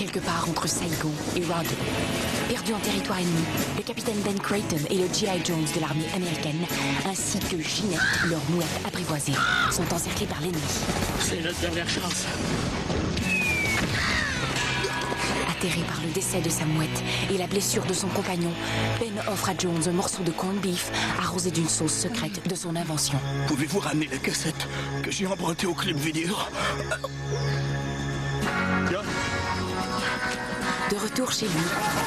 quelque part entre Saigon et Rawdon. Perdus en territoire ennemi, le capitaine Ben Creighton et le G.I. Jones de l'armée américaine, ainsi que Ginette, leur mouette apprivoisée, sont encerclés par l'ennemi. C'est notre dernière chance. Atterré par le décès de sa mouette et la blessure de son compagnon, Ben offre à Jones un morceau de corned beef arrosé d'une sauce secrète de son invention. Pouvez-vous ramener la cassette que j'ai empruntée au club vidéo? De retour chez lui,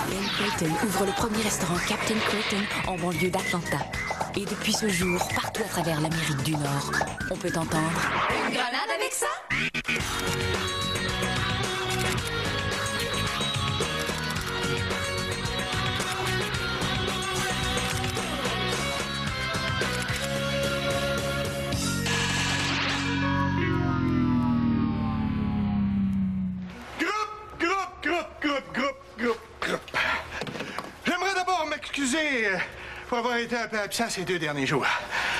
Ben Creighton ouvre le premier restaurant Captain Creighton en banlieue d'Atlanta. Et depuis ce jour, partout à travers l'Amérique du Nord, on peut entendre... Une grenade avec ça? Groupe. J'aimerais d'abord m'excuser pour avoir été un peu absent ces 2 derniers jours.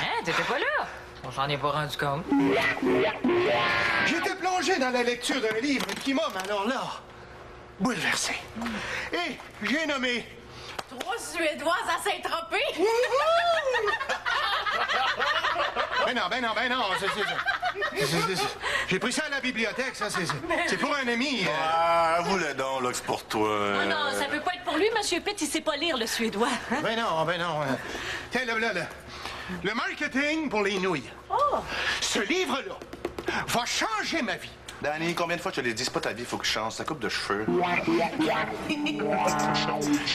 Hein? T'étais pas là? On s'en est pas rendu compte. J'étais plongé dans la lecture d'un livre qui m'a, alors là, bouleversé. Et j'ai nommé... 3 Suédoises à Saint-Tropez? Ben non. J'ai pris ça à la bibliothèque, ça, c'est pour un ami. Avoue-le donc, là, que c'est pour toi. Oh non, ça peut pas être pour lui, Monsieur Pitt, il sait pas lire le suédois. Ben non. Tiens, là. Le marketing pour les nouilles. Oh! Ce livre-là va changer ma vie. Danny, combien de fois je te l'ai dit, c'est pas ta vie, faut que je change ta coupe de cheveux.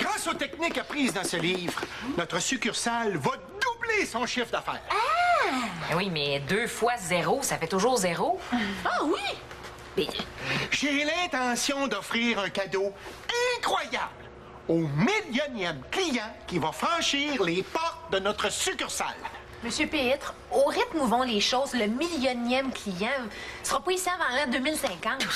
Grâce aux techniques apprises dans ce livre, notre succursale va doubler son chiffre d'affaires. Oui, mais 2 fois 0, ça fait toujours 0. Ah oui! Mais j'ai l'intention d'offrir un cadeau incroyable au 10000e client qui va franchir les portes de notre succursale. Monsieur Pitre, au rythme où vont les choses, le 1000e client sera pas ici avant l'an 2050.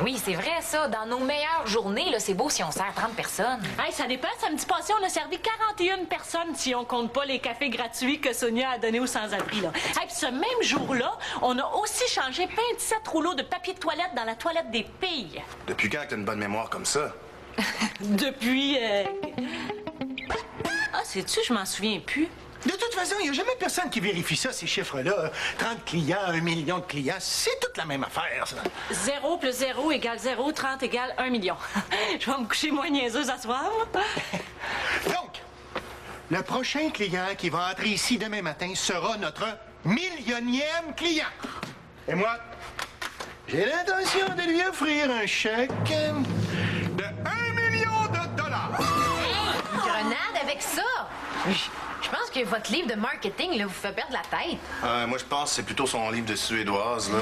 Oui, c'est vrai, ça. Dans nos meilleures journées, là, c'est beau si on sert 30 personnes. Hey, ça dépend. Samedi passé, on a servi 41 personnes si on compte pas les cafés gratuits que Sonia a donnés aux sans-abri, là. Hey, puis ce même jour-là, on a aussi changé 27 rouleaux de papier de toilette dans la toilette des filles. Depuis quand que t'as une bonne mémoire comme ça? Depuis... Ah, sais-tu, je m'en souviens plus. De toute façon, il n'y a jamais personne qui vérifie ça, ces chiffres-là. 30 clients, 1 million de clients, c'est toute la même affaire, ça. 0 plus 0 égale 0, 30 égale 1 million. Je vais me coucher moins niaiseuse à soir. Donc, le prochain client qui va entrer ici demain matin sera notre 1000e client. Et moi, j'ai l'intention de lui offrir un chèque de 1 million de dollars. Une grenade avec ça? Je pense que votre livre de marketing là, vous fait perdre la tête. Moi, je pense que c'est plutôt son livre de suédoise, là.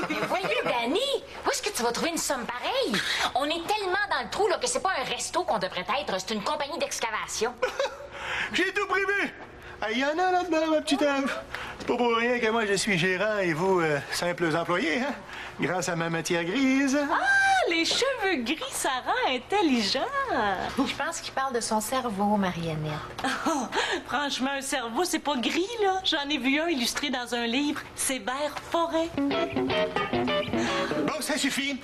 Mais voyons, Danny, où est-ce que tu vas trouver une somme pareille? On est tellement dans le trou là, que c'est pas un resto qu'on devrait être, c'est une compagnie d'excavation. J'ai tout prévu. Il y en a là-dedans, ma petite Ève. C'est pas pour rien que moi, je suis gérant et vous, simples employés, hein? Grâce à ma matière grise. Ah, les cheveux gris, ça rend intelligent. Je pense qu'il parle de son cerveau, Marionnette. Oh, franchement, un cerveau, c'est pas gris, là. J'en ai vu un illustré dans un livre. C'est vert forêt. Bon, ça suffit.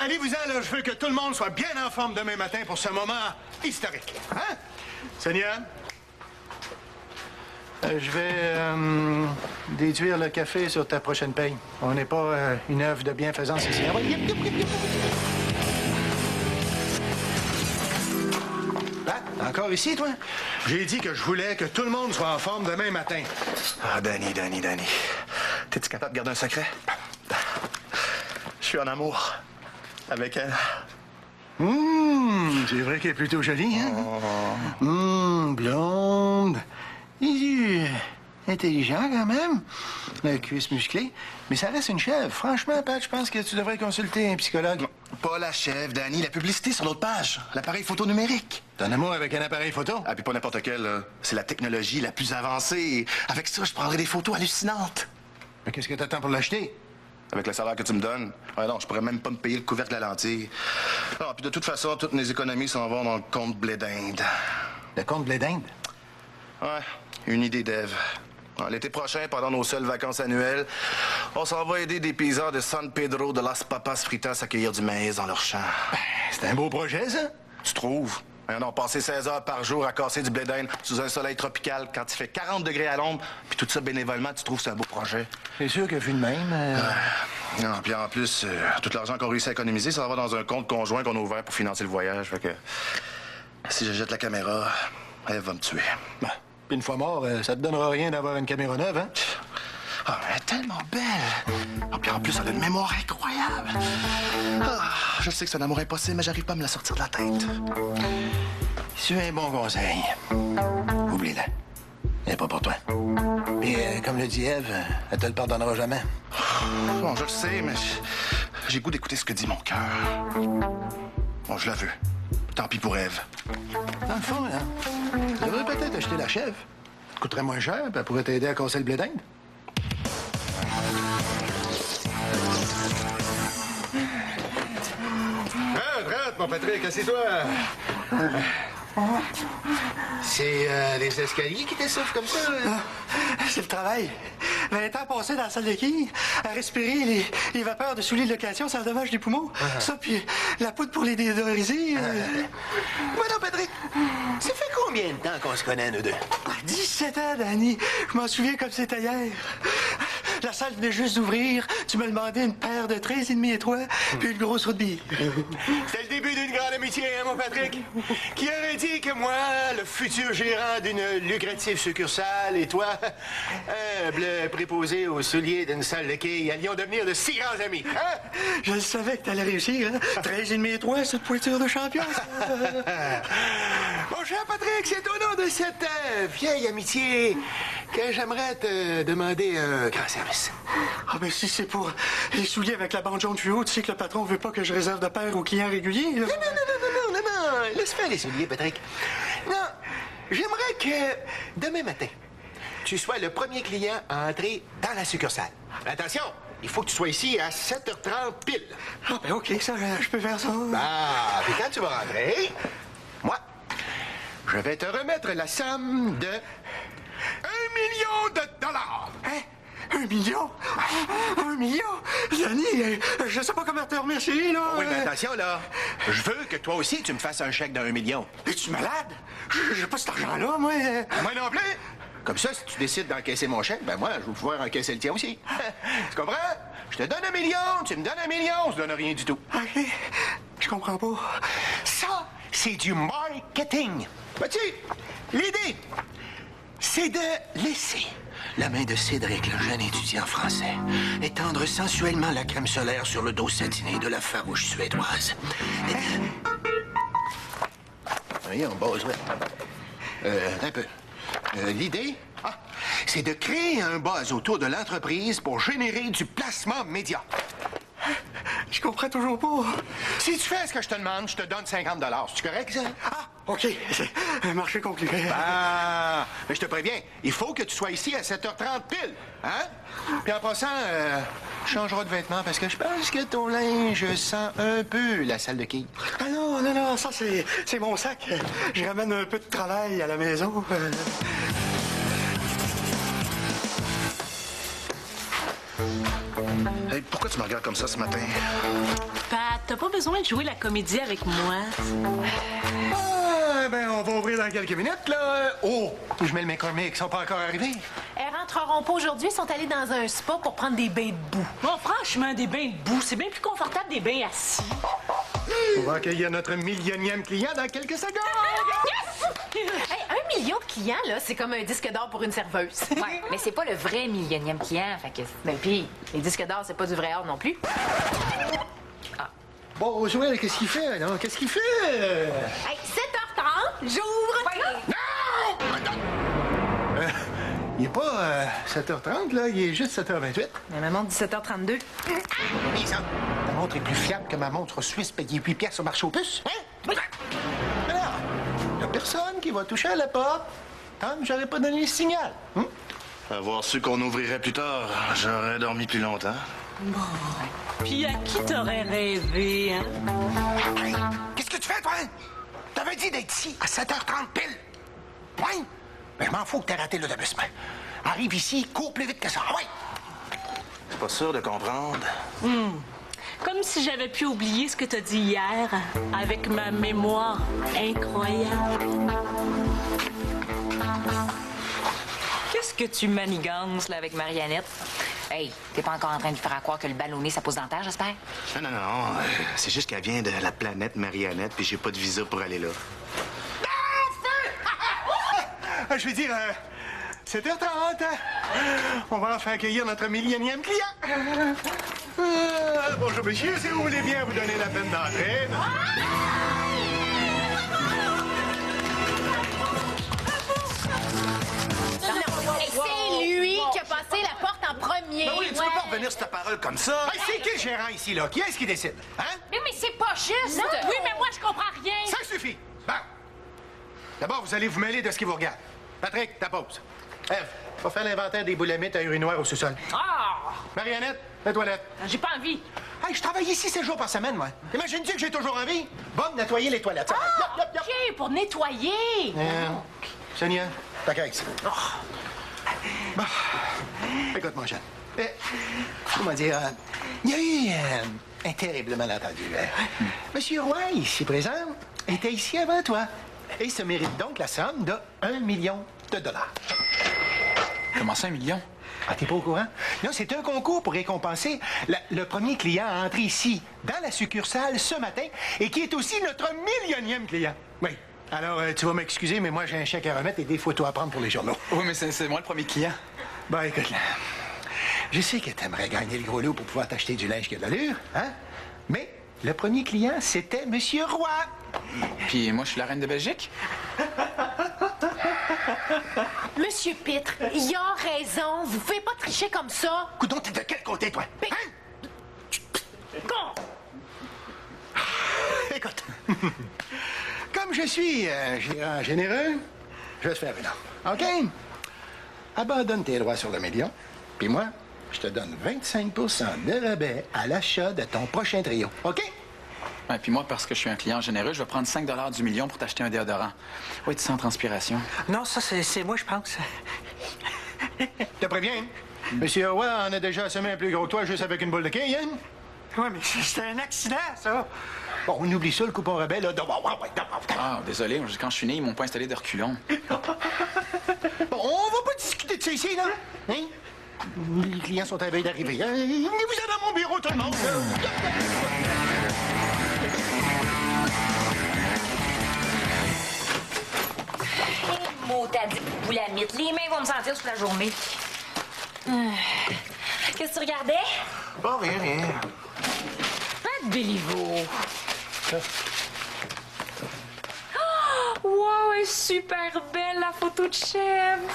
Allez-vous-en, là. Je veux que tout le monde soit bien en forme demain matin pour ce moment historique. Hein? Sonia? Je vais déduire le café sur ta prochaine paye. On n'est pas une œuvre de bienfaisance ici. Ah, ouais, Ah, encore ici, toi? J'ai dit que je voulais que tout le monde soit en forme demain matin. Ah, Danny. T'es-tu capable de garder un secret? Je suis en amour avec elle. C'est vrai qu'elle est plutôt jolie, hein? Blonde. Intelligent, quand même. La cuisse musclée. Mais ça reste une chèvre. Franchement, Pat, je pense que tu devrais consulter un psychologue. Pas la chèvre, Danny. La publicité sur l'autre page. L'appareil photo numérique. T'as un amour avec un appareil photo? Ah, puis pas n'importe quel, là. C'est la technologie la plus avancée. Avec ça, je prendrais des photos hallucinantes. Mais qu'est-ce que t'attends pour l'acheter? Avec le salaire que tu me donnes. Ouais, non, je pourrais même pas me payer le couvercle de la lentille. Ah, puis de toute façon, toutes mes économies s'en vont dans le compte blé d'Inde. Le compte blé d'Inde? Ouais, une idée d'Ève. L'été prochain, pendant nos seules vacances annuelles, on s'en va aider des paysans de San Pedro de las Papas Fritas à cueillir du maïs dans leurs champs. C'est un beau projet, ça? Tu trouves? On a passé 16 heures par jour à casser du blé d'Inde sous un soleil tropical quand il fait 40 degrés à l'ombre, puis tout ça bénévolement, tu trouves que c'est un beau projet? C'est sûr que vu de même... Non, puis en plus, tout l'argent qu'on réussit à économiser, ça va dans un compte conjoint qu'on a ouvert pour financer le voyage. Fait que si je jette la caméra, elle va me tuer. Ben, puis une fois mort, ça te donnera rien d'avoir une caméra neuve, hein? Ah, elle est tellement belle! Ah, puis en plus, elle a une mémoire incroyable! Ah, je sais que c'est un amour impossible, mais j'arrive pas à me la sortir de la tête. Si tu veux un bon conseil, oublie-la. Elle n'est pas pour toi. Puis, comme le dit Ève, elle te le pardonnera jamais. Bon, je le sais, mais j'ai goût d'écouter ce que dit mon cœur. Bon, je la veux. Tant pis pour Ève. Dans le fond, hein, tu devrais peut-être acheter la chèvre. Ça te coûterait moins cher, puis elle pourrait t'aider à casser le blé d'Inde. Rentre, mon Patrick, assieds-toi. C'est les escaliers qui t'essoufflent comme ça? C'est le travail. 20 ans passés dans la salle de quilles, à respirer les vapeurs de souliers de location, ça endommage les poumons. Ça, puis la poudre pour les déodoriser. Voilà, Patrick, ça fait combien de temps qu'on se connaît, nous deux? 17 ans, Danny. Je m'en souviens comme c'était hier. La salle venait juste d'ouvrir. Tu me demandais une paire de 13,5 étoiles, puis une grosse roue de billes. C'était le début d'une grande amitié, hein, mon Patrick? Qui aurait dit que moi, le futur gérant d'une lucrative succursale, et toi, humble préposé aux souliers d'une salle de quilles, allions devenir de si grands amis, hein? Je le savais que t'allais réussir, hein? 13,5 étoiles, cette pointure de champion, ça. Mon cher Patrick, c'est au nom de cette vieille amitié que j'aimerais te demander un grand service. Ah, ben si c'est pour les souliers avec la bande jaune fluo, tu sais que le patron veut pas que je réserve de paire aux clients réguliers, là. Non, laisse faire les souliers, Patrick. Non, j'aimerais que demain matin, tu sois le premier client à entrer dans la succursale. Attention, il faut que tu sois ici à 7h30 pile. Ah, ben OK, ça, je peux faire ça. Ah, puis quand tu vas rentrer, moi, je vais te remettre la somme de 1 million de dollars. Hein? 1 million? 1 million? Danny, je sais pas comment te remercier, là. Oui, mais attention, là. Je veux que toi aussi, tu me fasses un chèque d'1 million. Es-tu malade? J'ai pas cet argent-là, moi. Moi non plus. Comme ça, si tu décides d'encaisser mon chèque, ben moi, je vais pouvoir encaisser le tien aussi. Tu comprends? Je te donne 1 million, tu me donnes 1 million, je te donne rien du tout. OK. Je comprends pas. Ça, c'est du marketing. Vois-tu, l'idée, c'est de laisser la main de Cédric, le jeune étudiant français, étendre sensuellement la crème solaire sur le dos satiné de la farouche suédoise. Voyons, base, un peu. L'idée, c'est de créer un buzz autour de l'entreprise pour générer du placement média. Je comprends toujours pas. Si tu fais ce que je te demande, je te donne 50 $. C'est correct, ça? Ah, OK. C'est un marché conclu. Ah, mais je te préviens, il faut que tu sois ici à 7h30 pile, hein? Puis en passant, tu changeras de vêtements parce que je pense que ton linge sent un peu la salle de quilles. Ah non, ça, c'est mon sac. Je ramène un peu de travail à la maison. Hey, pourquoi tu me regardes comme ça ce matin? Pat, t'as pas besoin de jouer la comédie avec moi. Ah, ben, on va ouvrir dans quelques minutes, là. Oh, je mets le McCormick, ils sont pas encore arrivés. Elles rentreront pas aujourd'hui, ils sont allés dans un spa pour prendre des bains de boue. Bon, franchement, des bains de boue, c'est bien plus confortable des bains assis. On va accueillir notre millionième client dans quelques secondes. Hey, 1 million de clients, là, c'est comme un disque d'or pour une serveuse. Ouais, mais c'est pas le vrai millionième client, fait que... Ben puis, les disques d'or, c'est pas du vrai or non plus. Bon, Joël, qu'est-ce qu'il fait, non? Qu'est-ce qu'il fait? Hey, 7h30, j'ouvre. Il est pas 7h30, là, il est juste 7h28. Mais ma montre dit 7h32. Lisa, ta montre est plus fiable que ma montre suisse payée 8 piastres au marché aux puces. Hein? Alors, il y a personne qui va toucher à la porte tant que j'aurais pas donné le signal. Avoir su qu'on ouvrirait plus tard, j'aurais dormi plus longtemps. Bon. Puis à qui t'aurais rêvé, hein? Hey, qu'est-ce que tu fais, toi? T'avais dit d'être ici à 7h30 pile. Ouais? Ben, je m'en fous que t'aies raté l'autobus, mais arrive ici, cours plus vite que ça. Oui! Pas sûr de comprendre. Comme si j'avais pu oublier ce que t'as dit hier, avec ma mémoire incroyable. Qu'est-ce que tu manigances, là, avec Mariannette? Hey, t'es pas encore en train de faire croire que le ballonné, ça pousse dans la terre, j'espère? Non. C'est juste qu'elle vient de la planète Mariannette, puis j'ai pas de visa pour aller là. Je veux dire, 7h30. On va enfin accueillir notre millionième client. Bonjour, monsieur. Si vous voulez bien vous donner la peine d'entrer. C'est lui qui a passé la porte en premier. Ben oui, tu peux pas revenir sur ta parole comme ça. Hey, c'est qui le gérant ici, là? Qui est-ce qui décide? Hein? Mais c'est pas juste! Non. Oui, mais moi, je comprends rien. Ça suffit. Bon. D'abord, vous allez vous mêler de ce qui vous regarde. Patrick, ta pause. Ève, va faire l'inventaire des boulamites à urinoir au sous-sol. Ah! Mariannette, les toilettes. J'ai pas envie. Hey, je travaille ici 7 jours par semaine, moi. Imagine-tu que j'ai toujours envie? Bon, nettoyer les toilettes. Ça va. Yop, yop, yop. OK, pour nettoyer. Sonia, ta caisse. Bon. Écoute, mon jeune. Comment dire? Il y a eu un terrible malentendu. Monsieur Roy, ici présent, était ici avant toi. Et se mérite donc la somme de 1 million de dollars. Comment ça, 1 million? Ah, t'es pas au courant? Non, c'est un concours pour récompenser le premier client à entrer ici, dans la succursale, ce matin, et qui est aussi notre millionième client. Oui. Alors, tu vas m'excuser, mais moi, j'ai un chèque à remettre et des photos à prendre pour les journaux. Oui, mais c'est moi le premier client. Ben, écoute, là, je sais que t'aimerais gagner le gros lot pour pouvoir t'acheter du linge qui a de l'allure, hein? Mais le premier client, c'était Monsieur Roy. Puis moi, je suis la reine de Belgique. Monsieur Pitre, il a raison. Vous pouvez pas tricher comme ça. Coudon, t'es de quel côté, toi? Mais- Hein? Écoute, comme je suis gérant généreux, je vais te faire une offre, OK? Abandonne tes droits sur le million, puis moi, je te donne 25 de rabais à l'achat de ton prochain trio, OK? Ouais, puis moi, parce que je suis un client généreux, je vais prendre 5 $ du million pour t'acheter un déodorant. Oui, tu sens transpiration. Non, ça, c'est moi, je pense. Je te préviens, Monsieur Roy en a déjà assommé un plus gros que toi juste avec une boule de quille, hein? Oui, mais c'était un accident, ça. Bon, on oublie ça, le coupon rabais, là. Ah, désolé, quand je suis né, ils m'ont pas installé de reculons. Bon, on va pas discuter de ça ici, là. Hein? Les clients sont à veille d'arriver. Hein? Venez-vous dans mon bureau, tout le monde. Mot t'as dit boulamite. Les mains vont me sentir toute la journée. Qu'est-ce que tu regardais? Bon, rien. Pas de Béliveau. Wow, elle est super belle, la photo de chèvre.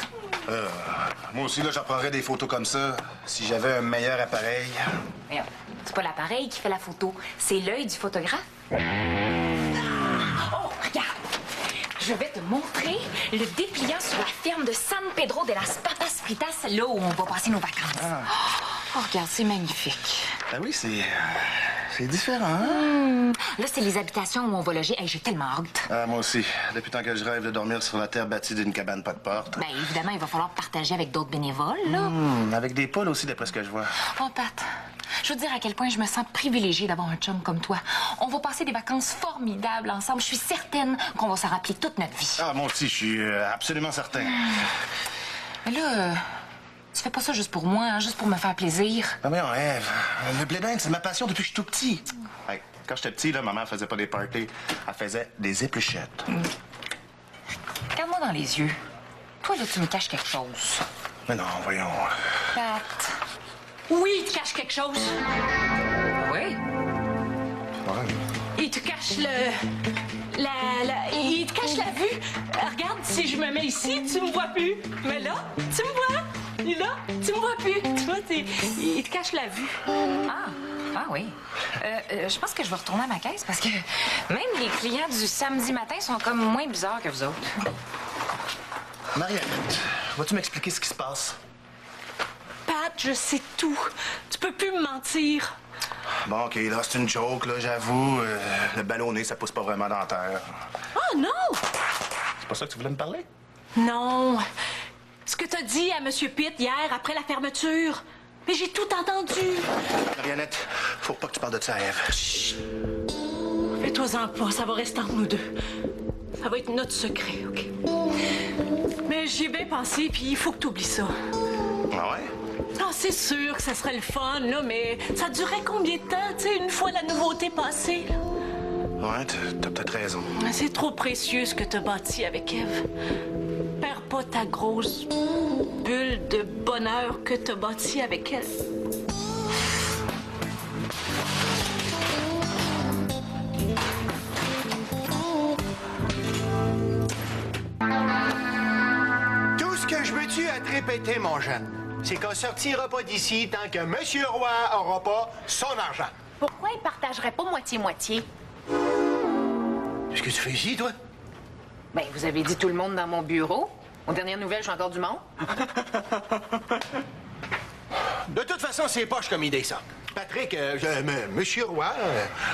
Moi aussi, là, j'en prendrais des photos comme ça si j'avais un meilleur appareil. Mais c'est pas l'appareil qui fait la photo, c'est l'œil du photographe. Oh, regarde! Je vais te montrer le dépliant sur la ferme de San Pedro de las Patas Fritas, là où on va passer nos vacances. Oh, regarde, c'est magnifique. Ah oui, c'est différent. Là, c'est les habitations où on va loger. Hey, j'ai tellement hâte. Ah, moi aussi. Depuis tant que je rêve de dormir sur la terre bâtie d'une cabane pas de porte. Ben, évidemment, il va falloir partager avec d'autres bénévoles, là. Avec des poules aussi, d'après ce que je vois. Oh, Pat, je veux te dire à quel point je me sens privilégiée d'avoir un chum comme toi. On va passer des vacances formidables ensemble. Je suis certaine qu'on va s'en rappeler toute notre vie. Ah, moi aussi, je suis absolument certain. Mais là, tu fais pas ça juste pour moi, hein, juste pour me faire plaisir. Ah, mais non, Ève, le blé d'Inde, c'est ma passion depuis que je suis tout petit. Hey, quand j'étais petit, là, ma mère faisait pas des parties, elle faisait des épluchettes. Regarde-moi dans les yeux. Toi, là, tu me caches quelque chose. Mais non, voyons. Pat. Oui, il te cache quelque chose. Oui? Ouais. Il te cache il te cache la vue. Regarde, si je me mets ici, tu me vois plus. Mais là, tu me vois. Et là, tu me vois plus. Tu vois, il te cache la vue. Ah oui. Je pense que je vais retourner à ma caisse parce que même les clients du samedi matin sont comme moins bizarres que vous autres. Mariannette, vas-tu m'expliquer ce qui se passe? Pat, je sais tout. Tu peux plus me mentir. Bon, OK, là, c'est une joke, là, j'avoue. Le ballonné, ça pousse pas vraiment dans la terre. Oh non! C'est pas ça que tu voulais me parler? Non. Ce que t'as dit à M. Pitt hier, après la fermeture. Mais j'ai tout entendu. Mariannette, faut pas que tu parles de ça à Ève. Chut. Fais-toi-en pas, ça va rester entre nous deux. Ça va être notre secret, OK? Mais j'y ai bien pensé, puis il faut que tu oublies ça. Ah ouais? Ah, c'est sûr que ça serait le fun, là, mais ça durerait combien de temps, tu sais, une fois la nouveauté passée, là? Ouais, t'as peut-être raison. C'est trop précieux ce que t'as bâti avec Ève. Perds pas ta grosse bulle de bonheur que t'as bâti avec elle. Tout ce que je veux tu à te répéter, mon jeune, c'est qu'on sortira pas d'ici tant que Monsieur Roy aura pas son argent. Pourquoi il partagerait pas moitié-moitié? Qu'est-ce que tu fais ici, toi? Ben, vous avez dit tout le monde dans mon bureau. Aux dernières nouvelles, j'ai encore du monde. De toute façon, c'est poche comme idée, ça. Patrick, Monsieur Roy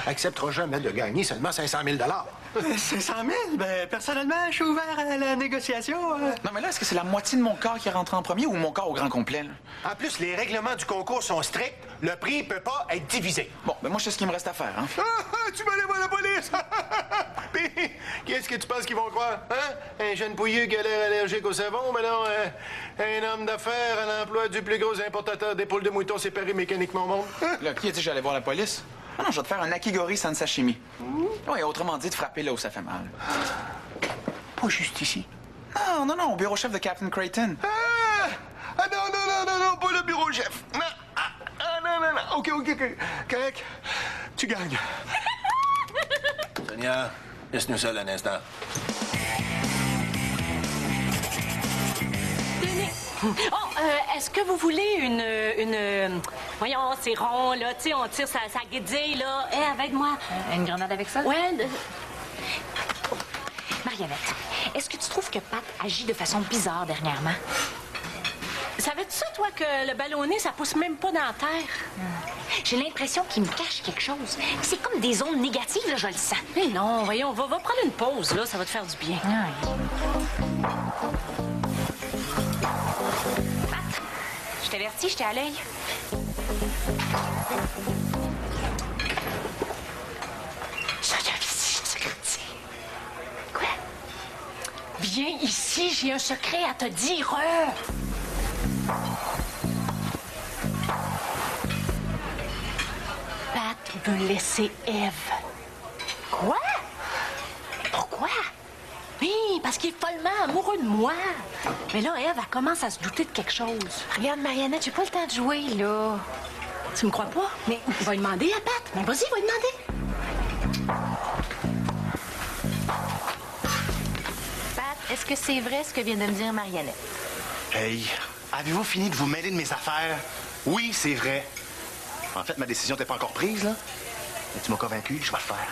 acceptera jamais de gagner seulement 500 000 500 000? Ben, personnellement, je suis ouvert à la négociation. Non, mais là, est-ce que c'est la moitié de mon corps qui est rentré en premier ou mon corps au grand complet, là? En plus, les règlements du concours sont stricts. Le prix peut pas être divisé. Bon, ben moi, je sais ce qu'il me reste à faire, hein? Tu m'allais voir la police! Puis, qu'est-ce que tu penses qu'ils vont croire? Hein? Un jeune pouilleux qui a l'air allergique au savon, mais non, un homme d'affaires à l'emploi du plus gros importateur d'épaules de mouton séparées mécaniquement au monde. Là, qui a dit que j'allais voir la police? Ah non, je vais te faire un akigori sans sashimi. Oui, autrement dit, de frapper là où ça fait mal. Pas juste ici. Non, au bureau chef de Captain Creighton. Non, pas le bureau chef. Non. Non. OK, correct. Tu gagnes. Sonia, laisse-nous seul un instant. Est-ce que vous voulez une... Voyons, c'est rond, là, tu sais, on tire sa guédille, là. Aide-moi. Une grenade avec ça? Ouais, Mariannette, est-ce que tu trouves que Pat agit de façon bizarre dernièrement? Savais-tu ça, toi, que le ballonné, ça pousse même pas dans la terre? J'ai l'impression qu'il me cache quelque chose. C'est comme des ondes négatives, là, je le sens. Mais non, voyons, va prendre une pause, là, ça va te faire du bien. Pat, je t'avertis, je t'ai à l'œil. Quoi? Viens ici, j'ai un secret à te dire. Pat veut laisser Ève. Quoi? Pourquoi? Oui, parce qu'il est follement amoureux de moi. Mais là, Ève, elle commence à se douter de quelque chose. Regarde, Mariannette, j'ai pas le temps de jouer, là. Tu me crois pas? Mais va lui demander à Pat. Mais vas-y, va lui demander. Pat, est-ce que c'est vrai ce que vient de me dire Mariannette? Hey, avez-vous fini de vous mêler de mes affaires? Oui, c'est vrai. En fait, ma décision n'était pas encore prise, là. Mais tu m'as convaincu, je vais le faire.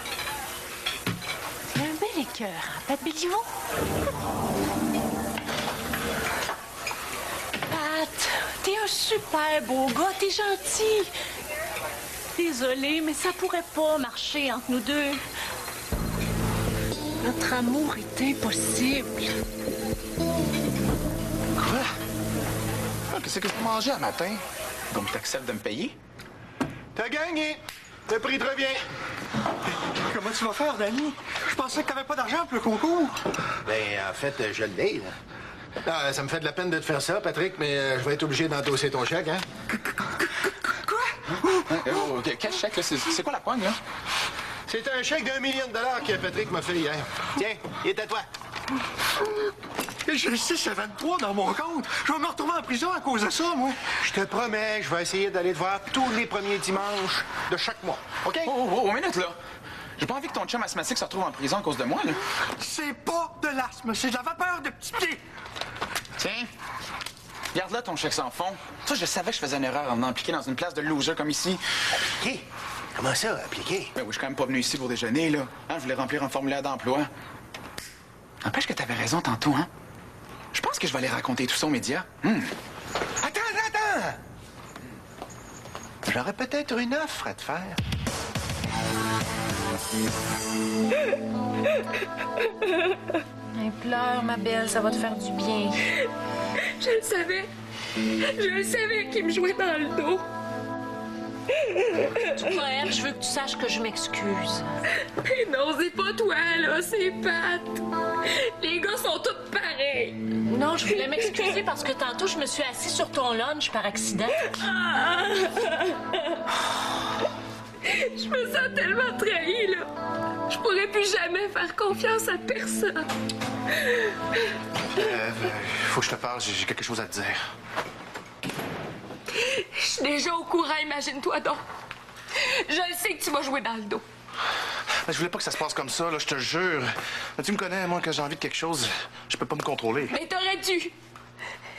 C'est un bel écœur, hein, Pat Béliveau. Pat, t'es un super beau gars, t'es gentil. Désolée, mais ça pourrait pas marcher entre nous deux. Notre amour est impossible. Quoi? Ah, qu'est-ce que tu mangeais à matin? Donc, t'acceptes de me payer? T'as gagné. Le prix te revient. Comment tu vas faire, Danny? Je pensais que t'avais pas d'argent pour le concours. Ben, en fait, je l'ai, là. Ah, ça me fait de la peine de te faire ça, Patrick, mais je vais être obligé d'endosser ton chèque, hein? Quel chèque, là? C'est quoi la poigne, là? C'est un chèque d'1 million de dollars que Patrick m'a fait hier. Tiens, il est à toi. J'ai 6,23 dans mon compte. Je vais me retrouver en prison à cause de ça, moi. Je te promets, je vais essayer d'aller te voir tous les premiers dimanches de chaque mois. OK? Oh, minute, là. J'ai pas envie que ton chum asthmatique se retrouve en prison à cause de moi, là. C'est pas de l'asthme, c'est de la vapeur de petits pieds. Tiens, garde là ton chèque sans fond. Ça, je savais que je faisais une erreur en venant appliquer dans une place de loser comme ici. Appliquer? Comment ça, appliquer? Ben oui, je suis quand même pas venu ici pour déjeuner, là. Hein, je voulais remplir un formulaire d'emploi. N'empêche que t'avais raison tantôt, hein? Je pense que je vais aller raconter tout ça aux médias. Attends! J'aurais peut-être une offre à te faire. Pleure, ma belle, ça va te faire du bien. Je le savais. Je le savais qu'il me jouait dans le dos. Noël, je veux que tu saches que je m'excuse. Mais non, c'est pas toi, là, c'est Pat. Les gars sont tous pareils. Non, je voulais m'excuser parce que tantôt, je me suis assise sur ton lunch par accident. Je me sens tellement trahie, là. Je pourrais plus jamais faire confiance à personne. Faut que je te parle, j'ai quelque chose à te dire. Je suis déjà au courant, imagine-toi donc. Je le sais que tu vas jouer dans le dos. Je voulais pas que ça se passe comme ça, là, je te jure. Mais tu me connais, moi, quand j'ai envie de quelque chose, je peux pas me contrôler. Mais t'aurais dû.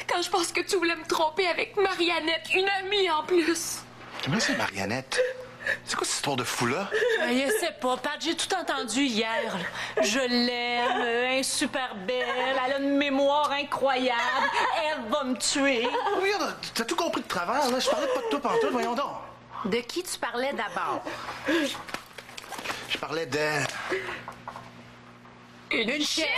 Quand je pense que tu voulais me tromper avec Mariannette, une amie en plus. Comment c'est, Mariannette? C'est quoi cette histoire de fou-là? Je sais pas, Pat, j'ai tout entendu hier. Là. Je l'aime, elle est super belle, elle a une mémoire incroyable, elle va me tuer. Regarde, t'as tout compris de travers, là. Je parlais pas de toi pantoute, voyons donc. De qui tu parlais d'abord? Je parlais d'elle. Une chèvre!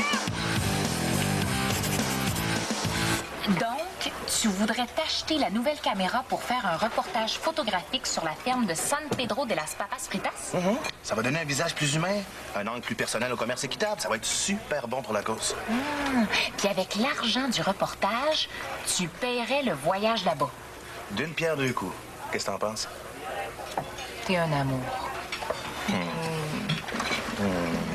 Donc, tu voudrais t'acheter la nouvelle caméra pour faire un reportage photographique sur la ferme de San Pedro de las Papas Fritas? Ça va donner un visage plus humain, un angle plus personnel au commerce équitable. Ça va être super bon pour la cause. Puis avec l'argent du reportage, tu paierais le voyage là-bas. D'une pierre deux coups. Qu'est-ce que t'en penses? T'es un amour.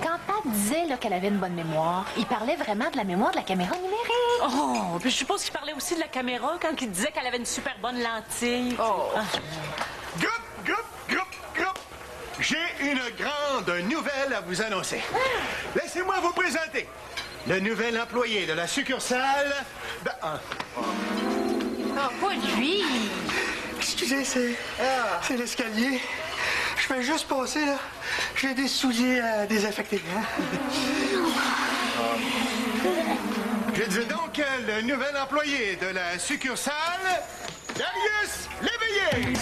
Quand Pat disait là, qu'elle avait une bonne mémoire, il parlait vraiment de la mémoire de la caméra numérique. Oh, puis je suppose qu'il parlait aussi de la caméra quand il disait qu'elle avait une super bonne lentille. Oh. Groupe! J'ai une grande nouvelle à vous annoncer. Laissez-moi vous présenter le nouvel employé de la succursale de... Ah, pas lui! Excusez, c'est l'escalier. Je fais juste passer, là. J'ai des souliers désaffectés, hein? Je dis donc le nouvel employé de la succursale, Darius Léveillé!